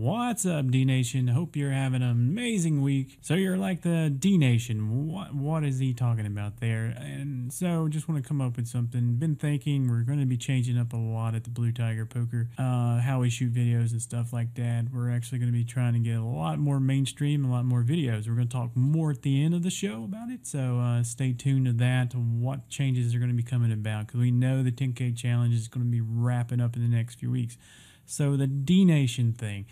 What's up, D Nation? Hope you're having an amazing week. So you're like the D Nation. What is he talking about there? And so just want to come up with something. Been thinking we're going to be changing up a lot at the Blue Tiger Poker, how we shoot videos and stuff like that. We're actually going to be trying to get a lot more mainstream, a lot more videos. We're going to talk more at the end of the show about it. So stay tuned to that, what changes are going to be coming about, because we know the 10K challenge is going to be wrapping up in the next few weeks. So the D Nation thing.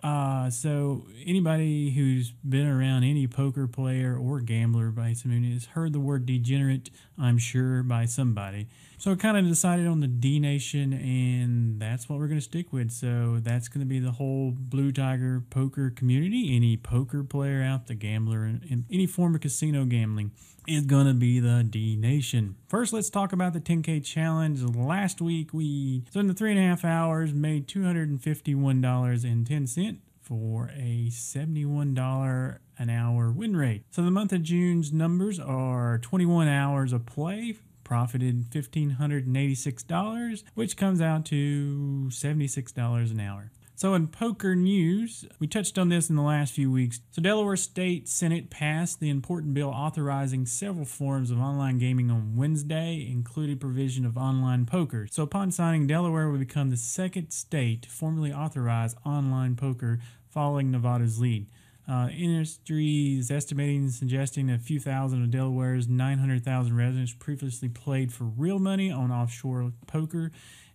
So anybody who's been around any poker player or gambler by some has heard the word degenerate, I'm sure, by somebody. So I kind of decided on the D Nation, and that's what we're going to stick with. So that's going to be the whole Blue Tiger Poker community. Any poker player out, the gambler, in any form of casino gambling is going to be the D Nation. First, let's talk about the 10K challenge. Last week, so in the 3.5 hours, made $251.10 for a $71 an hour win rate. So the month of June's numbers are 21 hours of play, profited $1,586, which comes out to $76 an hour. So in poker news, we touched on this in the last few weeks. So Delaware State Senate passed the important bill authorizing several forms of online gaming on Wednesday, including provision of online poker. So upon signing, Delaware will become the second state to formally authorize online poker, following Nevada's lead. Industry is estimating and suggesting that a few thousand of Delaware's 900,000 residents previously played for real money on offshore poker,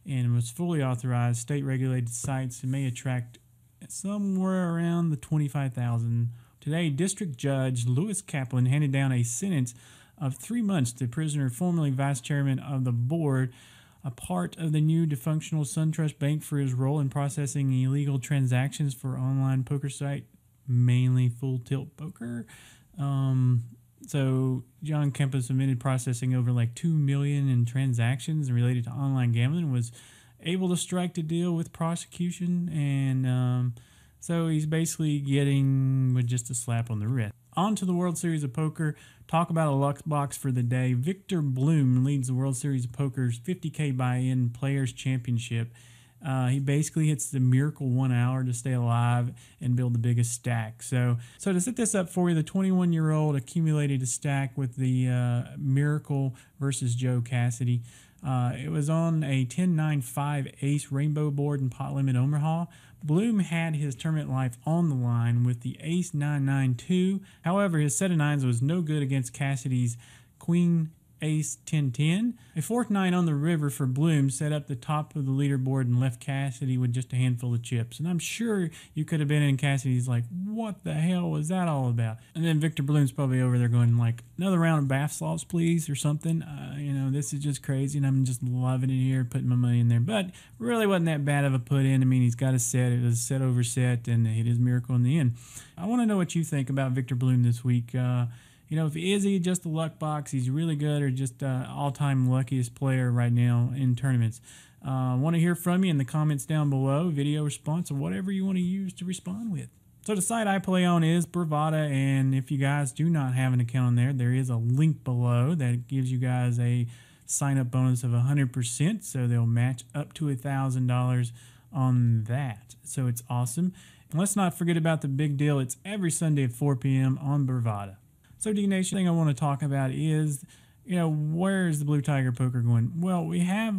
and was fully authorized. State-regulated sites may attract somewhere around the 25,000. Today, District Judge Lewis Kaplan handed down a sentence of 3 months to the prisoner, formerly vice chairman of the board, a part of the new dysfunctional SunTrust Bank, for his role in processing illegal transactions for online poker site, mainly Full Tilt Poker. So John Kempis admitted processing over like 2 million in transactions related to online gambling, was able to strike the deal with prosecution, and so he's basically getting with just a slap on the wrist. On to the World Series of Poker. Talk about a luck box for the day. Victor Bloom leads the World Series of Poker's 50K buy-in Players Championship. He basically hits the miracle 1 hour to stay alive and build the biggest stack. So to set this up for you, the 21-year-old accumulated a stack with the Miracle versus Joe Cassidy. It was on a 10-9-5 ace rainbow board in pot limit Omaha. Bloom had his tournament life on the line with the ace 9-9-2. However, his set of nines was no good against Cassidy's queen ace 10-10. A fourth nine on the river for Bloom set up the top of the leaderboard and left Cassidy with just a handful of chips. And I'm sure you could have been in Cassidy's like, what the hell was that all about? And then Victor Bloom's probably over there going like, another round of bath salts, please, or something. This is just crazy, and I'm just loving it here, putting my money in there. But really wasn't that bad of a put in. I mean, he's got a set. It was a set over set, and it is miracle in the end. I want to know what you think about Victor Bloom this week. Is he just a luck box? He's really good, or just all-time luckiest player right now in tournaments? Want to hear from you in the comments down below, video response, or whatever you want to use to respond with. So the site I play on is Bravada, and if you guys do not have an account on there, there is a link below that gives you guys a sign-up bonus of 100%, so they'll match up to $1,000 on that. So it's awesome. And let's not forget about the big deal. It's every Sunday at 4 p.m. on Bravada. So, D Nation, the thing I want to talk about is, where is the Blue Tiger Poker going? Well, we have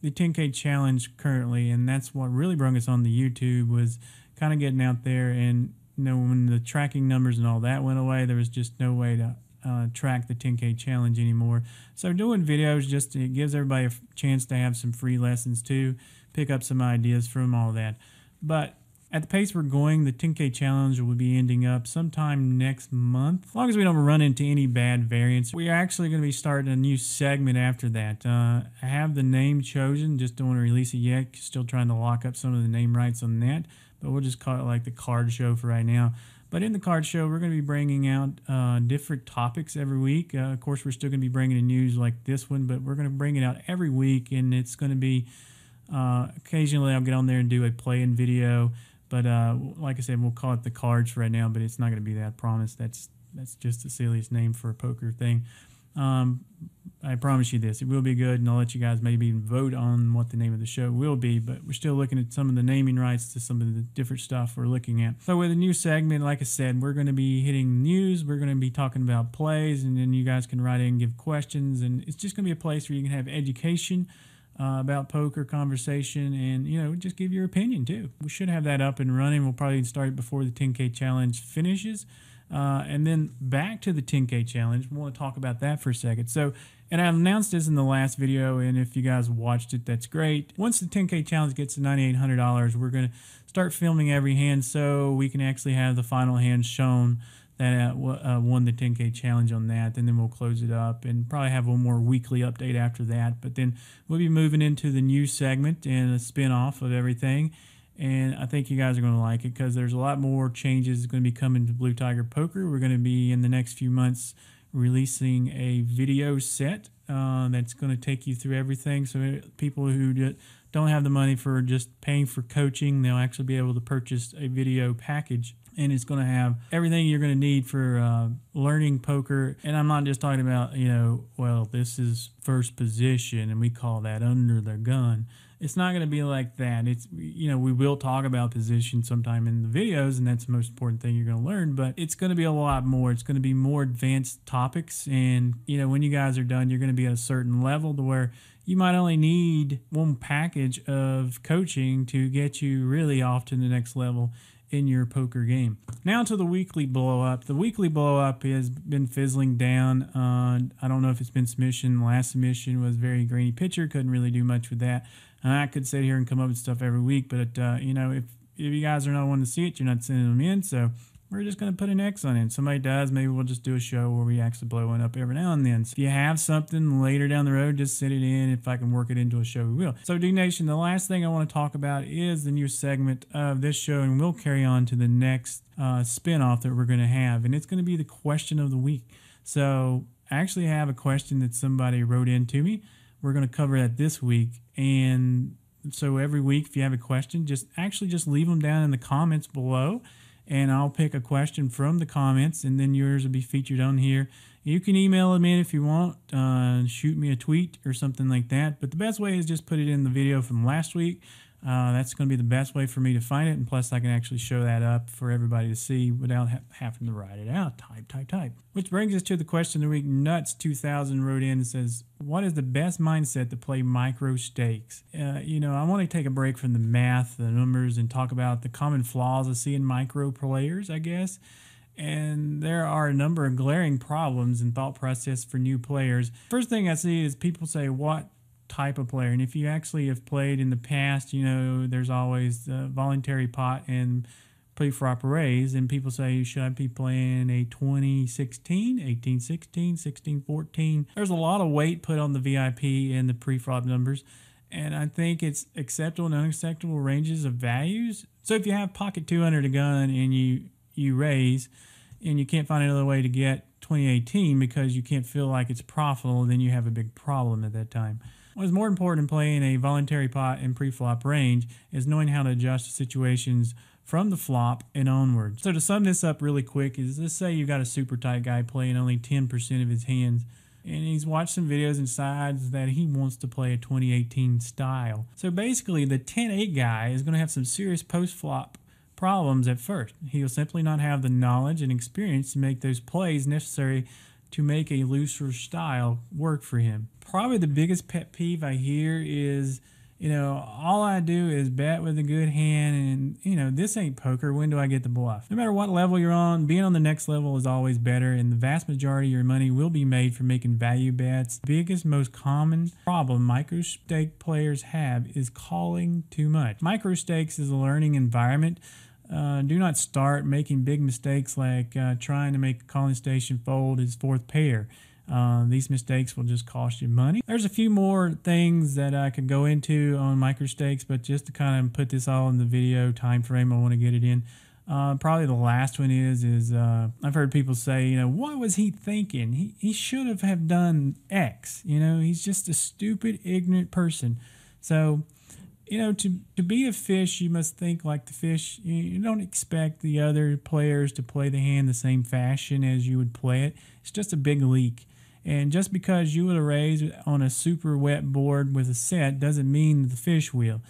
the 10K challenge currently, and that's what really brought us on the YouTube, was kind of getting out there. And, when the tracking numbers and all that went away, there was just no way to track the 10K challenge anymore. So doing videos it gives everybody a chance to have some free lessons too, pick up some ideas from all that. But at the pace we're going, the 10K challenge will be ending up sometime next month. As long as we don't run into any bad variants, we are actually going to be starting a new segment after that. I have the name chosen, just don't want to release it yet. Still trying to lock up some of the name rights on that, but we'll just call it like the card show for right now. But in the card show, we're going to be bringing out different topics every week. Of course, we're still going to be bringing in news like this one, but we're going to bring it out every week, and it's going to be occasionally I'll get on there and do a play-in video. But like I said, we'll call it the cards for right now, but it's not going to be that, I promise. That's just the silliest name for a poker thing. I promise you this, it will be good, and I'll let you guys maybe even vote on what the name of the show will be, but we're still looking at some of the naming rights to some of the different stuff we're looking at. So with a new segment, like I said, we're going to be hitting news, we're going to be talking about plays, and then you guys can write in and give questions, and it's just going to be a place where you can have education about poker, conversation, and, you know, just give your opinion too. We should have that up and running. We'll probably start it before the 10K challenge finishes. And then back to the 10K challenge. We want to talk about that for a second. So, and I announced this in the last video, and if you guys watched it, that's great. Once the 10K challenge gets to $9,800, we're going to start filming every hand so we can actually have the final hand shown that won the 10K challenge on that, and then we'll close it up and probably have one more weekly update after that. But then we'll be moving into the new segment and a spin-off of everything, and I think you guys are going to like it because there's a lot more changes going to be coming to Blue Tiger Poker. We're going to be, in the next few months, releasing a video set that's going to take you through everything, so people who don't have the money for just paying for coaching, they'll actually be able to purchase a video package. And it's going to have everything you're going to need for learning poker. And I'm not just talking about, you know, well, this is first position and we call that under the gun. It's not going to be like that. It's, you know, we will talk about position sometime in the videos, and that's the most important thing you're going to learn. But it's going to be a lot more. It's going to be more advanced topics. And, you know, when you guys are done, you're going to be at a certain level to where you might only need one package of coaching to get you really off to the next level in your poker game. Now to the weekly blow up. The weekly blow up has been fizzling down. I don't know if it's been submission. The last submission was very grainy pitcher. Couldn't really do much with that. And I could sit here and come up with stuff every week, but you know, if you guys are not wanting to see it, you're not sending them in. So we're just going to put an X on it. If somebody does, maybe we'll just do a show where we actually blow one up every now and then. So if you have something later down the road, just send it in. If I can work it into a show, we will. So D Nation, the last thing I want to talk about is the new segment of this show, and we'll carry on to the next spin-off that we're going to have, and it's going to be the question of the week. So I actually have a question that somebody wrote in to me. We're going to cover that this week, and so every week, if you have a question, just leave them down in the comments below, and I'll pick a question from the comments, and then yours will be featured on here. You can email them in if you want, shoot me a tweet or something like that, but the best way is just put it in the video from last week. That's going to be the best way for me to find it, and plus I can actually show that up for everybody to see without having to write it out. Type. Which brings us to the question of the week. Nuts2000 wrote in and says, what is the best mindset to play micro stakes? You know, I want to take a break from the math, the numbers, and talk about the common flaws I see in micro players, I guess. And there are a number of glaring problems in thought process for new players. First thing I see is people say, what type of player? And if you actually have played in the past, you know, there's always the voluntary pot and pre-flop raise, and people say, should I be playing a 2016, 1816, 1614? There's a lot of weight put on the VIP and the pre-flop numbers, and I think it's acceptable and unacceptable ranges of values. So if you have pocket 200 a gun and you raise and you can't find another way to get 2018 because you can't feel like it's profitable, then you have a big problem at that time. What is more important in playing a voluntary pot and pre-flop range is knowing how to adjust to situations from the flop and onward. So to sum this up really quick is, let's say you got a super tight guy playing only 10% of his hands, and he's watched some videos and decides that he wants to play a 2018 style. So basically the 10-8 guy is going to have some serious post-flop problems at first. He'll simply not have the knowledge and experience to make those plays necessary to make a looser style work for him. Probably the biggest pet peeve I hear is, you know, all I do is bet with a good hand, and, you know, this ain't poker. When do I get the bluff? No matter what level you're on, being on the next level is always better, and the vast majority of your money will be made from making value bets. The biggest, most common problem micro stake players have is calling too much. Micro stakes is a learning environment. Do not start making big mistakes like trying to make a calling station fold his fourth pair. These mistakes will just cost you money. There's a few more things that I could go into on micro stakes, but just to kind of put this all in the video time frame, I want to get it in. Probably the last one is I've heard people say, you know, what was he thinking? He should have done X. You know, he's just a stupid, ignorant person. So, you know, to be a fish, you must think like the fish. You don't expect the other players to play the hand the same fashion as you would play it. It's just a big leak. And just because you will raise on a super wet board with a set doesn't mean the fish will.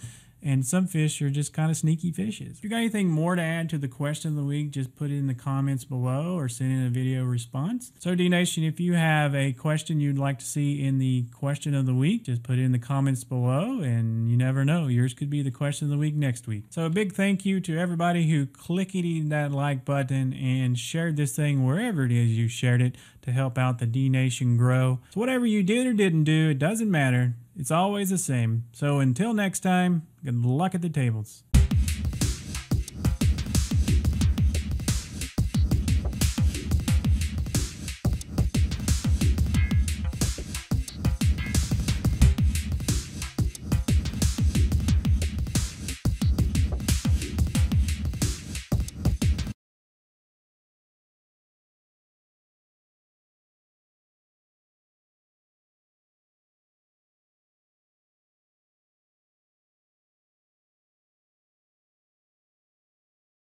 And some fish are just kind of sneaky fishes. If you got anything more to add to the question of the week, just put it in the comments below or send in a video response. So D-Nation, if you have a question you'd like to see in the question of the week, just put it in the comments below, and you never know, yours could be the question of the week next week. So a big thank you to everybody who clickety that like button and shared this thing wherever it is you shared it to help out the D-Nation grow. So whatever you did or didn't do, it doesn't matter. It's always the same. So until next time, good luck at the tables.